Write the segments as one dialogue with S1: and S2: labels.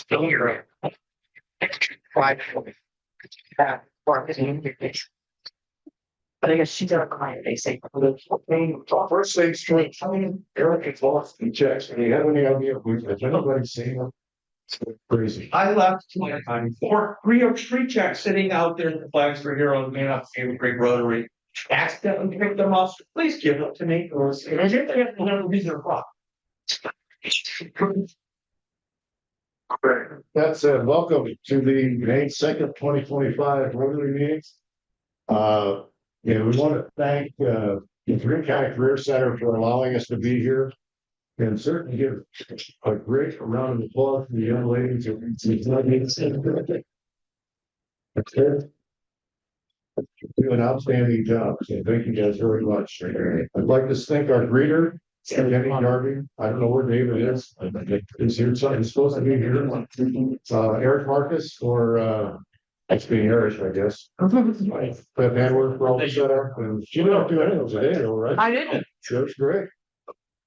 S1: But I guess she's got a client, they say.
S2: First thing straight, Eric is lost in checks, and you have any idea who's anybody saying them? Crazy.
S3: I left three checks sitting out there, the flags for heroes, man up Beavercreek Rotary. Asked them to pick them up, please give them to me, or never be their problem.
S2: That's welcome to the May 2nd, 2025 Rotary meetings. We want to thank the Beavercreek County Career Center for allowing us to be here. And certainly give a great round of applause to the young ladies. Do an outstanding job. So thank you guys very much. I'd like to thank our greeter, Danny Darby. I don't know where David is. He's here. He's supposed to be here. Eric Marcus for that's being Irish, I guess. But handwork for all the setup. And you don't do any of those today, though, right?
S1: I didn't.
S2: That's great.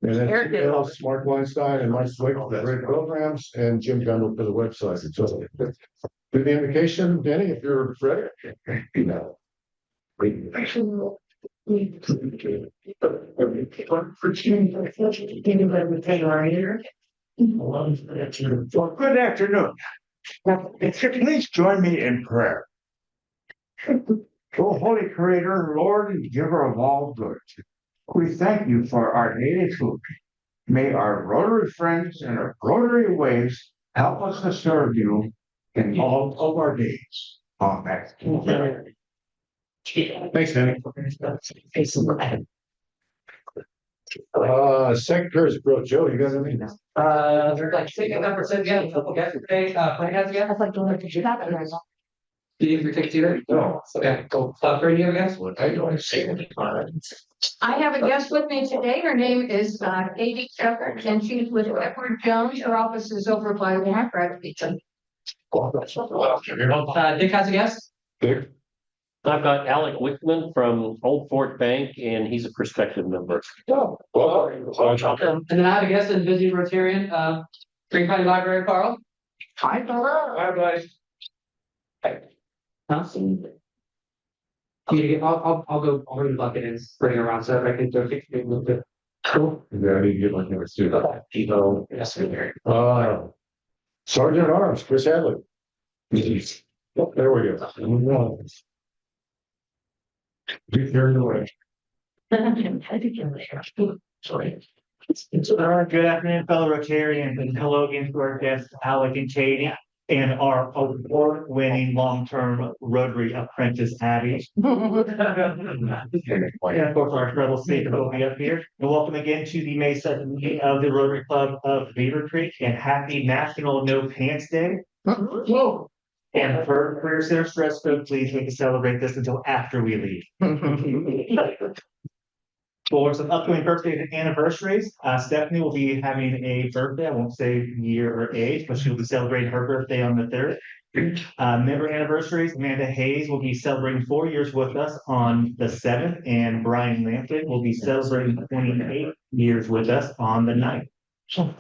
S2: And then
S1: Eric did.
S2: Mark Weinstein and Mike Swick for the great programs, and Jim Gundel for the website. So, do the invocation, Danny, if you're ready.
S3: Good afternoon. Please join me in prayer. Oh, Holy Creator, Lord and Giver of all good, we thank you for our daily food. May our Rotary friends and our Rotary ways help us to serve you in all of our days. Amen.
S2: Thanks, Danny. Secretary's Growth, Joe, you guys have any?
S4: There's like six numbers, yeah, a couple guys today, plan has again.
S1: I'd like to look at you that one.
S4: Do you take either?
S2: No.
S4: Okay, go, for you, I guess.
S2: I don't say
S1: I have a guest with me today. Her name is Katie Shepherd, and she's with Edward Jones. Her office is over by Walmart, right?
S4: Dick has a guess?
S2: Dick?
S5: I've got Alec Wickman from Old Fort Bank, and he's a prospective member.
S2: Oh,
S4: And then I have a guest in Busy Rotarian, Green County Library, Carl.
S1: Hi, Carl.
S3: Bye bye.
S4: I'll go over the bucket and bring it around, so if I can do it a little bit. Cool.
S2: Yeah, I need to get my notes too.
S4: Yes, sir.
S2: Sergeant at Arms, Chris Hadley. Oh, there we go. Be carried away.
S1: Sorry.
S6: All right, good afternoon, fellow Rotarians, and hello again to our guests, Alec and Katie, and our award-winning long-term Rotary apprentice, Abby. And of course, our treble state will be up here. And welcome again to the May 2nd meeting of the Rotary Club of Beavercreek, and happy National No Pants Day.
S1: Whoa.
S6: And for Career Center Stress Code, please we can celebrate this until after we leave. For some upcoming birthdays and anniversaries, Stephanie will be having a birthday. I won't say year or age, but she'll be celebrating her birthday on the 3rd. Member anniversaries, Amanda Hayes will be celebrating 4 years with us on the 7th, and Brian Lampton will be celebrating 28 years with us on the 9th. Some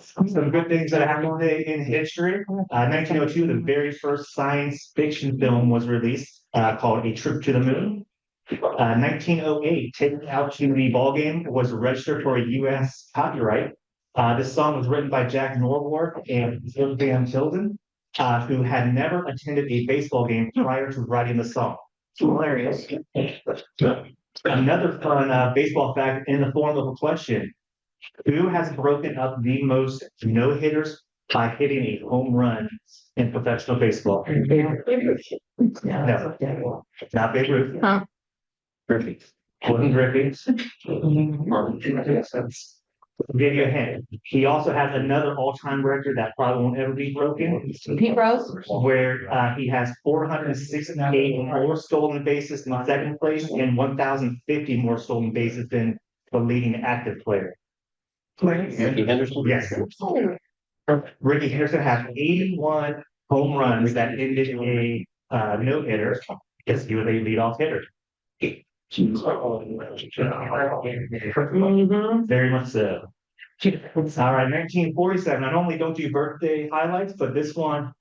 S6: good things that happened today in history. 1902, the very first science fiction film was released called A Trip to the Moon. 1908, Taken Out to the Ball Game was registered for a U.S. copyright. This song was written by Jack Norworth and Phil Van Tilden, who had never attended a baseball game prior to writing the song.
S1: Hilarious.
S6: Another fun baseball fact in the form of a question. Who has broken up the most no-hitters by hitting a home run in professional baseball? No, not Babe Ruth.
S1: Huh.
S6: Griffey. Wasn't Griffey. I'll give you a hint. He also has another all-time record that probably won't ever be broken,
S1: Pete Rose.
S6: where he has 468 more stolen bases in second place and 1,050 more stolen bases than the leading active player.
S5: Ricky Henderson?
S6: Yes. Ricky Henderson has 81 home runs that ended in a no-hitter because he was a leadoff hitter. Very much so. All right, 1947. I normally don't do birthday highlights, but this one,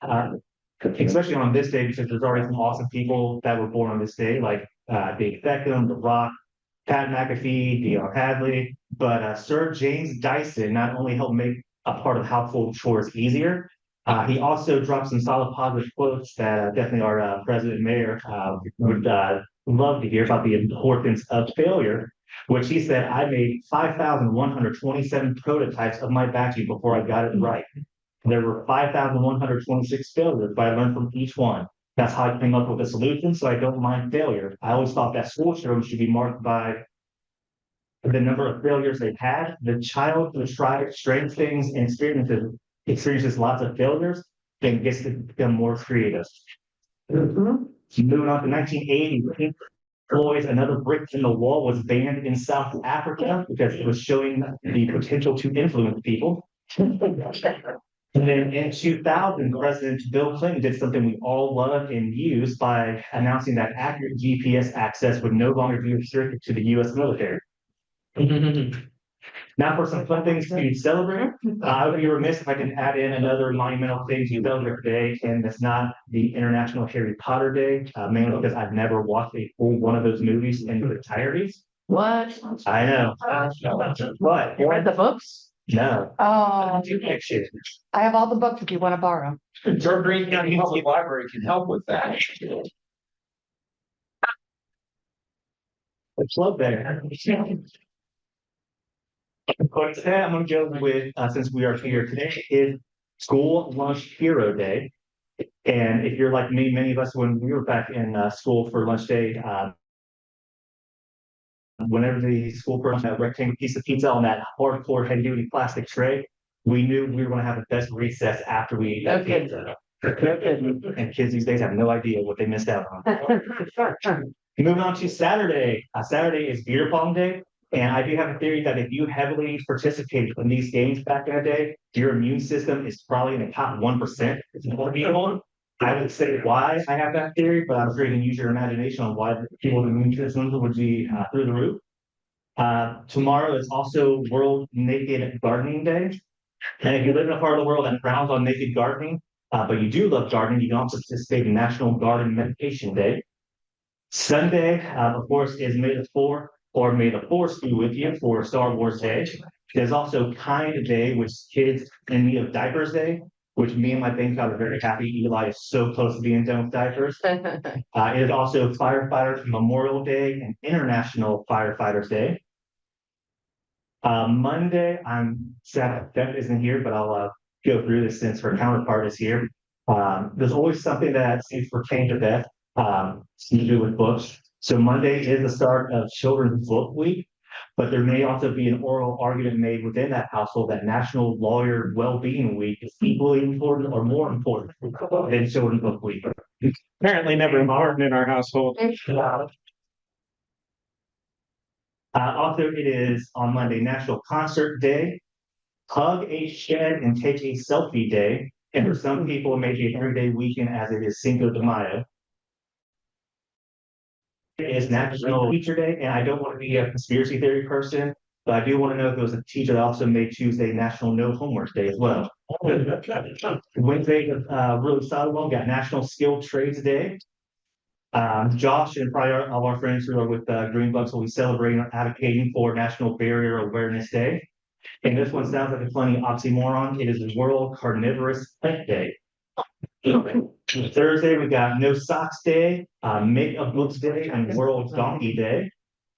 S6: especially on this day, because there's already some awesome people that were born on this day, like Dave Beckham, The Rock, Pat McAfee, Dion Hadley. But Sir James Dyson not only helped make a part of household chores easier, he also dropped some solid positive quotes that definitely our president and mayor would love to hear about the importance of failure, which he said, I made 5,127 prototypes of my vacuum before I got it right. There were 5,126 failures, but I learned from each one. That's how I came up with a solution, so I don't mind failure. I always thought that school children should be marked by the number of failures they've had. The child who tries strange things and experiences lots of failures, then gets to become more creative. Moving on to 1980, Pink Floyd's Another Brick in the Wall was banned in South Africa because it was showing the potential to influence people. And then in 2000, President Bill Clinton did something we all love and use by announcing that accurate GPS access would no longer be restricted to the US military. Now for some fun things to celebrate. I would be remiss if I didn't add in another monumental thing to celebrate today, and it's not the International Harry Potter Day, mainly because I've never watched a full one of those movies in its entirety.
S1: What?
S6: I know. But
S1: You read the books?
S6: no,
S1: Oh,
S6: do pictures.
S1: I have all the books if you want to borrow.
S2: Your Green County Public Library can help with that.
S6: It's love there. But today I'm going to go with, since we are here today, is School Lunch Hero Day. And if you're like me, many of us, when we were back in school for lunch day, whenever the school person had a rectangular piece of pizza on that hardcore heavy duty plastic tray, we knew we were going to have the best recess after we ate that
S1: Okay.
S6: pizza. And kids these days have no idea what they missed out on. Moving on to Saturday. Saturday is beer pong day. And I do have a theory that if you heavily participated in these games back in the day, your immune system is probably in the top 1%. I would say why I have that theory, but I'm sure you can use your imagination on why people's immune systems would be through the roof. Tomorrow is also World Naked Gardening Day. And if you live in a part of the world that frowns on naked gardening, but you do love gardening, you can also participate in National Garden Meditation Day. Sunday, of course, is May the 4th, or May the Force be with you for Star Wars Day. There's also Kind Day, which is Kids in Need of Diapers Day, which me and my bank account are very happy. Eli is so close to being done with diapers. It is also Firefighters Memorial Day and International Firefighters Day. Monday, I'm sad Beth isn't here, but I'll go through this since her counterpart is here. There's always something that seems pertain to Beth, to do with books. So Monday is the start of Children's Book Week, but there may also be an oral argument made within that household that National Lawyer Wellbeing Week is equally important or more important than Children's Book Week.
S2: Apparently never important in our household.
S6: Also, it is on Monday, National Concert Day, Hug a Shed and Take a Selfie Day, and for some people, it may be a 3-day weekend as it is Cinco de Mayo. It is National Teacher Day, and I don't want to be a conspiracy theory person, but I do want to know if there was a teacher that also made Tuesday National No Homework Day as well. Wednesday, really solid one, got National Skilled Trades Day. Josh and probably all our friends who are with Green Bucks will be celebrating or advocating for National Barrier Awareness Day. And this one sounds like a funny oxymoron. It is World Carnivorous Plant Day. Thursday, we got No Socks Day, Make a Books Day, and World Donkey Day.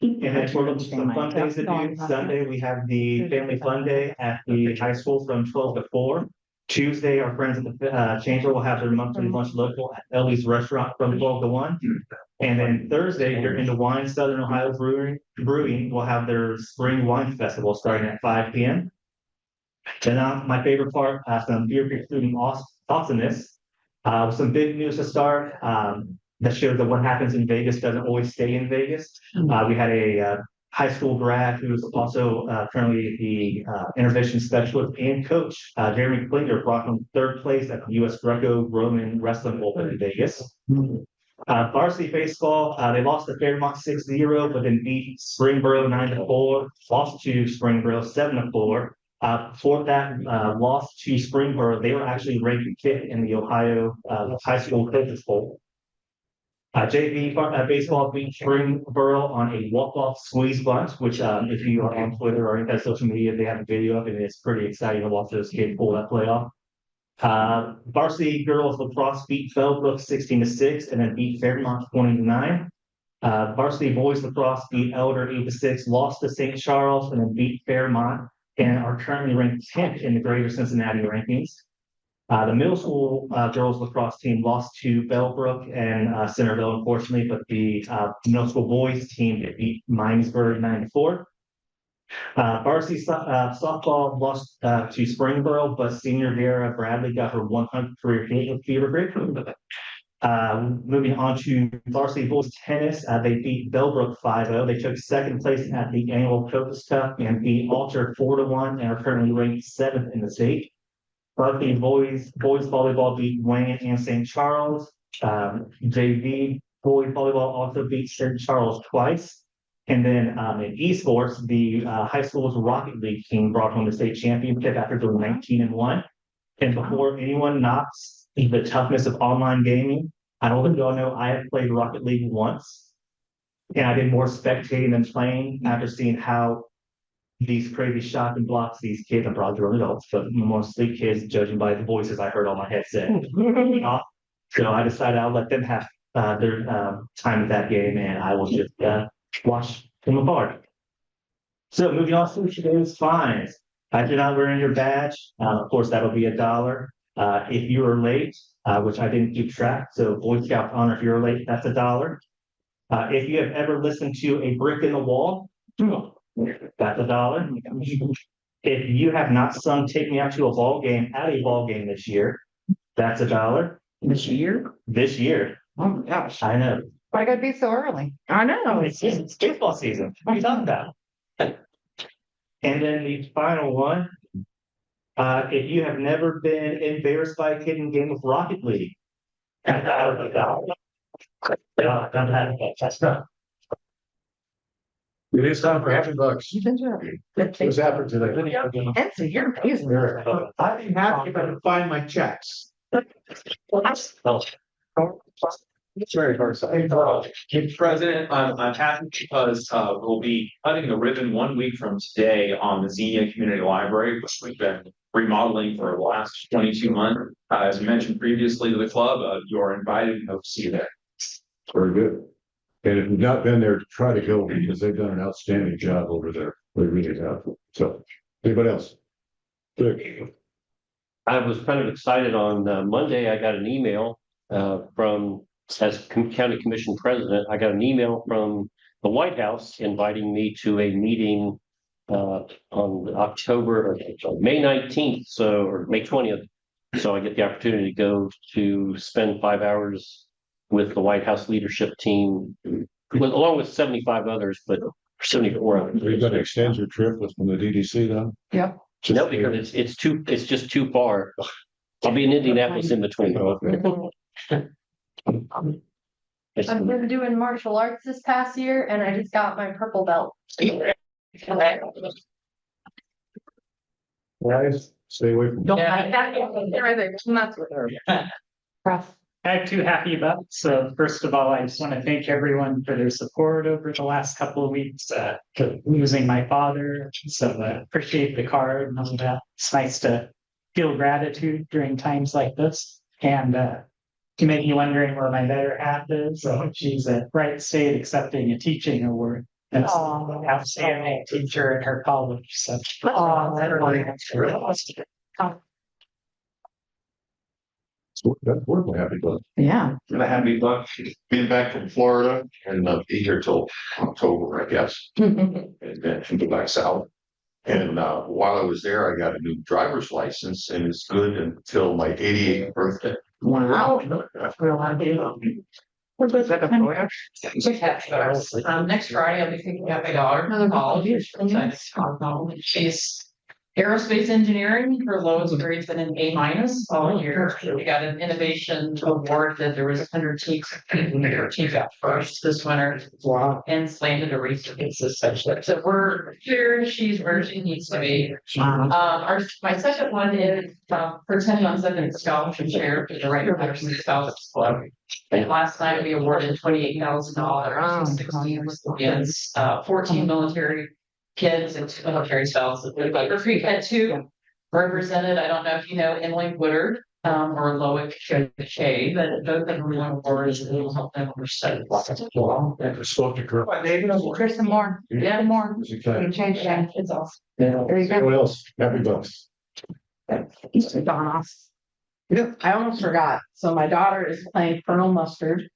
S6: And then for some fun things to do, Sunday, we have the Family Fun Day at the high school from 12 to 4. Tuesday, our friends at the Chamber will have their monthly lunch local at Ellie's Restaurant from 12 to 1. And then Thursday, if you're into wine, Southern Ohio Brewing will have their Spring Wine Festival starting at 5 p.m. And now my favorite part, some Beavercreek student awesomeness. Some big news to start that shows that what happens in Vegas doesn't always stay in Vegas. We had a high school grad who's also currently the intervention specialist and coach, Jeremy Klinger, brought him 3rd place at the U.S. Greco-Roman Wrestling Open in Vegas. Varsity baseball, they lost to Fairmont 6-0, but then beat Springboro 9-4, lost to Springboro 7-4. For that, loss to Springboro, they were actually ranked fifth in the Ohio, high school coaches poll. JV baseball beat Springboro on a walk-off squeeze bunt, which, if you are on Twitter or any social media, they have a video of it, and it's pretty exciting to watch those kids pull that play off. Varsity girls lacrosse beat Bellbrook 16-6, and then beat Fairmont 20-9. Varsity boys lacrosse beat Elder 8-6, lost to St. Charles, and then beat Fairmont, and are currently ranked 10th in the Greater Cincinnati rankings. The middle school girls lacrosse team lost to Bellbrook and Centerville, unfortunately, but the middle school boys team beat Miamisburg 9-4. Varsity softball lost to Springboro, but senior Vera Bradley got her 100th career hit with Beavercreek. Moving on to varsity boys tennis, they beat Bellbrook 5-0. They took second place at the annual Coaches Cup and beat Alter 4-1 and are currently ranked 7th in the state. Varsity boys volleyball beat Wayne and St. Charles. JV boys volleyball also beat St. Charles twice. And then in esports, the high school's Rocket League team brought home the state championship after doing 19-1. And before anyone knocks the toughness of online gaming, I don't think y'all know I have played Rocket League once. And I did more spectating than playing after seeing how these crazy shots and blocks these kids, I'm probably grown adults, but mostly kids, judging by the voices I heard on my headset. So I decided I'll let them have their time with that game, and I will just watch them apart. So moving on to today's fines. If you're not wearing your badge, of course, that'll be $1. If you are late, which I didn't keep track, so Boy Scout honor, if you're late, that's $1. If you have ever listened to a brick in the wall, that's $1. If you have not sung "Take Me Out to a Ball Game" at a ball game this year, that's $1.
S7: This year?
S6: This year,
S7: Oh my gosh.
S6: I know.
S7: Why gotta be so early? I know.
S6: It's baseball season. What are you talking about? And then the final one, if you have never been embarrassed by a kid in a game of Rocket League, that's $1. That's not.
S2: It is time for happy bucks.
S7: You've been doing
S2: What's happened today?
S7: Nancy, you're amazing.
S2: I'd be happy if I could find my checks.
S5: It's very hard.
S8: Mr. President, I'm happy because we'll be cutting the ribbon 1 week from today on the Xenia Community Library, which we've been remodeling for the last 22 months. As mentioned previously to the club, you are invited and hope to see you there.
S2: Very good. And if you've not been there, try to go because they've done an outstanding job over there. They really have. So, anybody else? Dick?
S5: I was kind of excited on Monday. I got an email from, as county commission president, I got an email from the White House inviting me to a meeting on May 19th, or May 20th. So I get the opportunity to go to spend 5 hours with the White House leadership team, along with 75 others, but 74 others.
S2: Are you gonna extend your trip with from the DDC then?
S7: Yep.
S5: No, because it's just too far. I'll be in Indianapolis in between.
S9: I've been doing martial arts this past year and I just got my purple belt.
S2: Guys, stay away from.
S7: Don't.
S9: Right there, that's with her.
S7: Rough.
S10: I have two happy about. So first of all, I just want to thank everyone for their support over the last couple of weeks, losing my father. So appreciate the card and all that. It's nice to feel gratitude during times like this. And to make you wondering where my better half is. So she's at Wright State accepting a teaching award. And it's an outstanding teacher at her college. So
S2: That's worth a happy buck.
S7: Yeah.
S11: And a happy buck, being back from Florida and be here till October, I guess. And then go back south. And while I was there, I got a new driver's license and it's good until my 88th birthday.
S7: Wow.
S9: Next Friday, I'll be picking up my daughter from college. She's
S4: Aerospace engineering, her lowest grade's been an A- all year. We got an innovation award that there was 100 teams. Her team got first this winter.
S3: Wow.
S4: And slanted a research essentially. So we're here, she's where she needs to be. My second one is, her 10 months of the scholarship share to the Right Patterson Scouts Club. And last night we awarded $28,000 to 16 recipients, 14 military kids and 2 military spouses. Beavercreek had 2 represented. I don't know if you know Emily Woodard, or Loic Shea, but both of them won awards and will help them understand.
S2: Spoke to Kirk.
S7: There's some more.
S4: Yeah.
S7: More.
S2: Was
S7: You
S2: excited.
S7: change that.
S4: It's awesome.
S7: There you go.
S2: Anyone else? Happy bucks.
S7: Donna.
S2: Yeah.
S9: I almost forgot. So my daughter is playing Colonel Mustard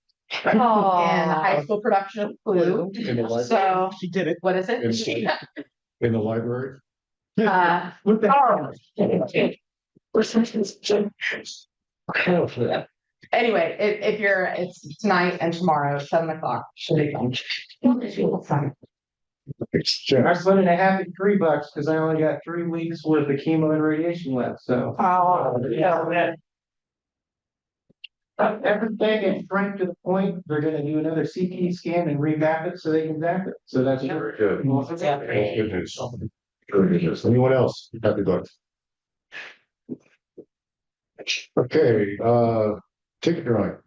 S9: in the high school production of Blue.
S2: In the library.
S9: So
S6: She did it.
S9: what is it?
S2: In the library.
S6: With the.
S9: Anyway, if you're, it's tonight and tomorrow, 7:00. Should be fun.
S12: I spent it at $3 because I only got 3 weeks worth of chemo and radiation left, so.
S9: Oh,
S12: Yeah, that. Everything is frank to the point, they're gonna do another CT scan and revamp it so they can zap it, so that's.
S2: Very good.
S12: Well,
S2: Good news. Very good news. Anyone else? Happy bucks. Okay, ticket drawing.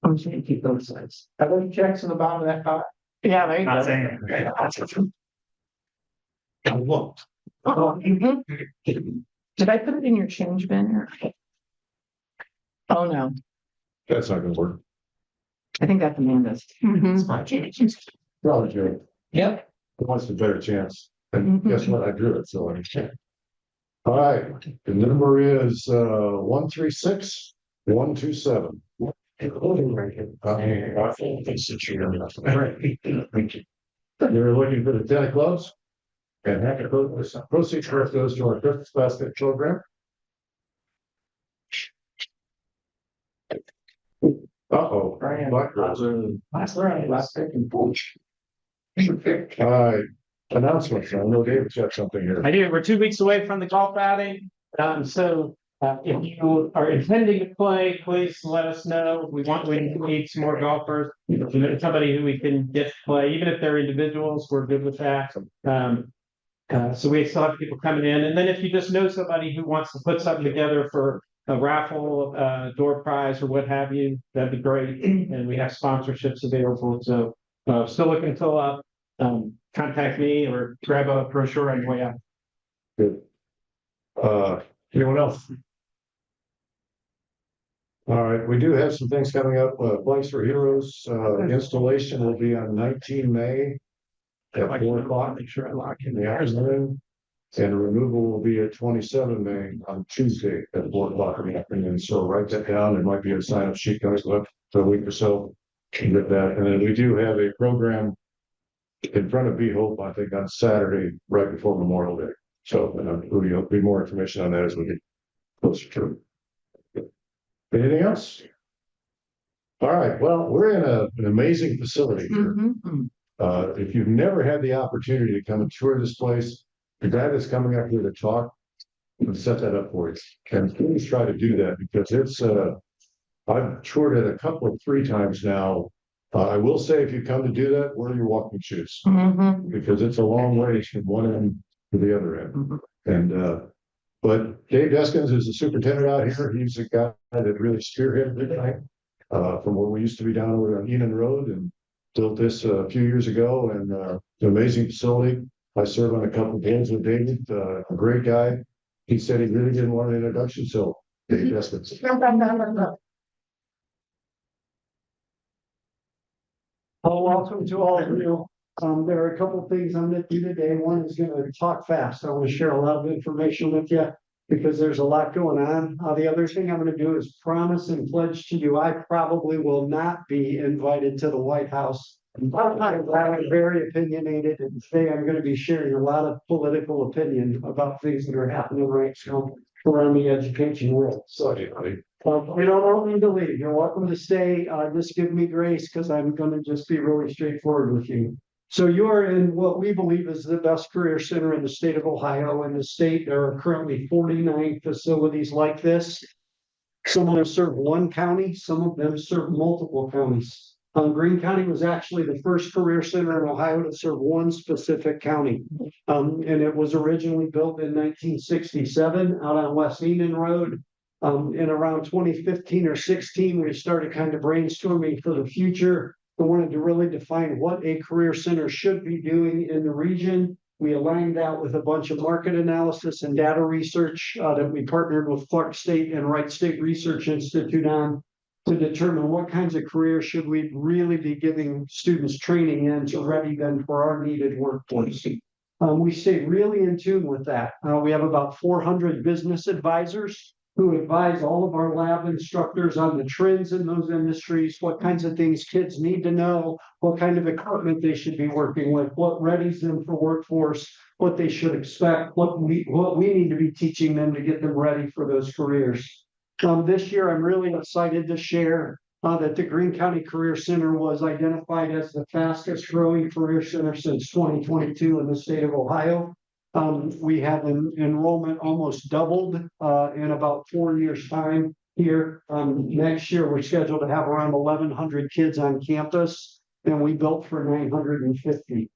S12: I'm just gonna keep those sides. Are there checks in the bottom of that pot?
S7: Yeah, there you
S6: Not
S7: go.
S6: saying.
S2: I looked.
S7: Mhm. Did I put it in your change bin or? Oh, no.
S2: That's not gonna work.
S7: I think that's Amanda's. Mhm.
S2: Probably Joe.
S12: Yep.
S2: Who wants a better chance? And
S7: Mhm.
S2: guess what? I drew it, so I can't. All right, the number is 136127. You're looking for the 10 of clubs. And half the proceeds first goes to our Christmas basket program. Uh-oh. Black girls.
S12: That's right, last pick and pull.
S2: All right, announcements. I know David's got something here.
S12: I do, we're 2 weeks away from the golf outing, so, if you are intending to play, please let us know. We need some more golfers. Somebody who we can get to play, even if they're individuals, we're good with that. So we still have people coming in, and then if you just know somebody who wants to put something together for a raffle, door prize or what have you, that'd be great. And we have sponsorships available, so, still looking to fill up, contact me or grab a brochure on your way out.
S2: Good. Anyone else? All right, we do have some things coming up. Place for Heroes, installation will be on 19 May. At 4:00.
S12: Make sure I lock
S2: In the afternoon. And removal will be at 27 May on Tuesday at 4:00 in the afternoon. So write that down. There might be a sign up sheet coming up for a week or so. With that, and then we do have a program in front of Be Hope, I think on Saturday, right before Memorial Day. So there'll be more information on that as we get closer to it. Anything else? All right, well, we're in an amazing facility here.
S7: Mhm.
S2: If you've never had the opportunity to come and tour this place, the guy that's coming up here to talk, will set that up for you. And please try to do that because it's, I've toured it a couple of 3 times now. I will say if you come to do that, wear your walking shoes
S7: Mhm.
S2: because it's a long way from one end to the other end.
S7: Mhm.
S2: And, but Dave Deskins is the superintendent out here. He's the guy that really spearheaded the thing. From where we used to be down over on Enon Road and built this a few years ago and an amazing facility. I serve on a couple of boards with David, a great guy. He said he really didn't want an introduction, so Dave Deskins.
S13: Well, welcome to all of you. There are a couple of things I'm gonna do today. One is gonna talk fast. I want to share a lot of information with you because there's a lot going on. The other thing I'm gonna do is promise and pledge to you, I probably will not be invited to the White House. I'm very opinionated and today I'm gonna be sharing a lot of political opinion about things that are happening right now. around the education world. So we don't need to leave. You're welcome to stay. Just give me grace because I'm going to just be really straightforward with you. So you are in what we believe is the best career center in the state of Ohio. In the state, there are currently 49 facilities like this. Some of them serve one county, some of them serve multiple counties. Greene County was actually the first career center in Ohio to serve one specific county. And it was originally built in 1967 out on West Enon Road. In around 2015 or 16, we started kind of brainstorming for the future. We wanted to really define what a career center should be doing in the region. We aligned that with a bunch of market analysis and data research that we partnered with Clark State and Wright State Research Institute on to determine what kinds of careers should we really be giving students training in to ready them for our needed workforce. We stay really in tune with that. We have about 400 business advisors who advise all of our lab instructors on the trends in those industries, what kinds of things kids need to know, what kind of equipment they should be working with, what readies them for workforce, what they should expect, what we need to be teaching them to get them ready for those careers. This year, I'm really excited to share that the Greene County Career Center was identified as the fastest growing career center since 2022 in the state of Ohio. We have an enrollment almost doubled in about 4 years' time here. Next year, we're scheduled to have around 1,100 kids on campus, and we built for 950.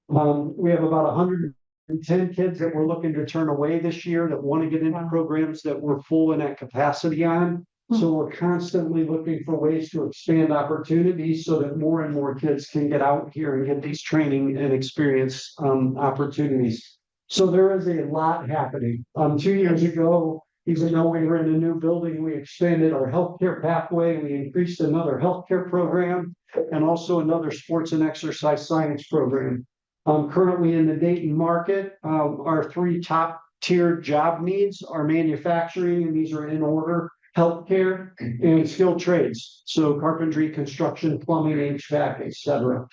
S13: We have about 110 kids that we're looking to turn away this year that want to get into programs that we're full and at capacity on. So we're constantly looking for ways to expand opportunities so that more and more kids can get out here and get these training and experience opportunities. So there is a lot happening. 2 years ago, even though we were in a new building, we expanded our healthcare pathway. We increased another healthcare program and also another sports and exercise science program. Currently in the Dayton market, our 3 top tier job needs are manufacturing, and these are in order, healthcare, and skilled trades. So carpentry, construction, plumbing, HVAC, etc.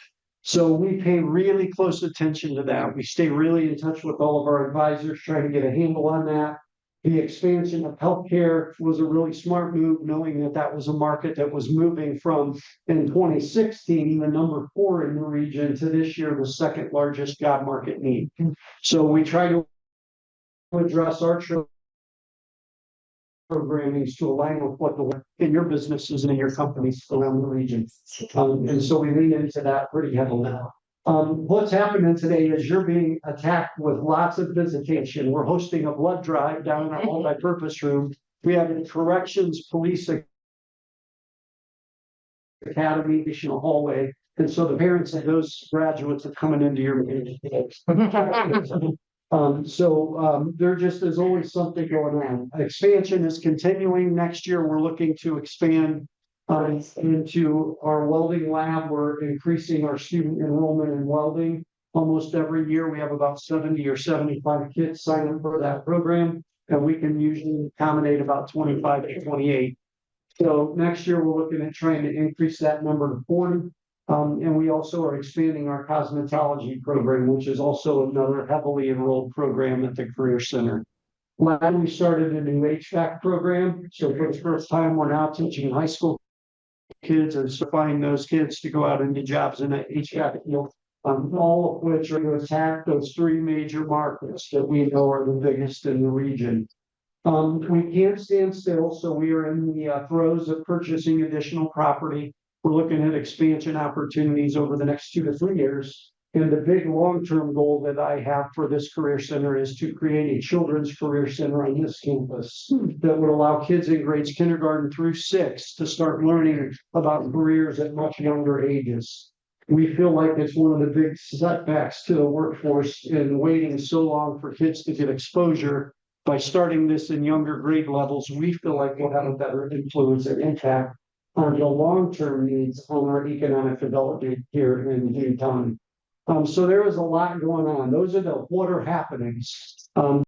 S13: So we pay really close attention to that. We stay really in touch with all of our advisors, trying to get a handle on that. The expansion of healthcare was a really smart move, knowing that that was a market that was moving from, in 2016, the number 4 in the region, to this year, the second largest job market need. So we try to address our programming to align with what the in your businesses and in your companies around the region. And so we lean into that pretty heavily. What's happening today is you're being attacked with lots of visitation. We're hosting a blood drive down in our multi-purpose room. We have a corrections police academy, additional hallway. And so the parents of those graduates are coming into your meeting. There just is always something going on. Expansion is continuing. Next year, we're looking to expand into our welding lab. We're increasing our student enrollment in welding. Almost every year, we have about 70 or 75 kids sign up for that program, and we can usually accommodate about 25 to 28. So next year, we're looking at trying to increase that number to 40. And we also are expanding our cosmetology program, which is also another heavily enrolled program at the Career Center. Last, we started a new HVAC program. So for the first time, we're now teaching high school kids and certifying those kids to go out and get jobs in the HVAC field. All of which are going to attack those 3 major markets that we know are the biggest in the region. We can't stand still, so we are in the throes of purchasing additional property. We're looking at expansion opportunities over the next 2 to 3 years. And the big long-term goal that I have for this career center is to create a children's career center on this campus that would allow kids in grades kindergarten through 6 to start learning about careers at much younger ages. We feel like it's one of the big setbacks to the workforce in waiting so long for kids to get exposure. By starting this in younger grade levels, we feel like we'll have a better influence and impact on the long-term needs on our economic development here in Greene County. So there is a lot going on. Those are the what are happenings.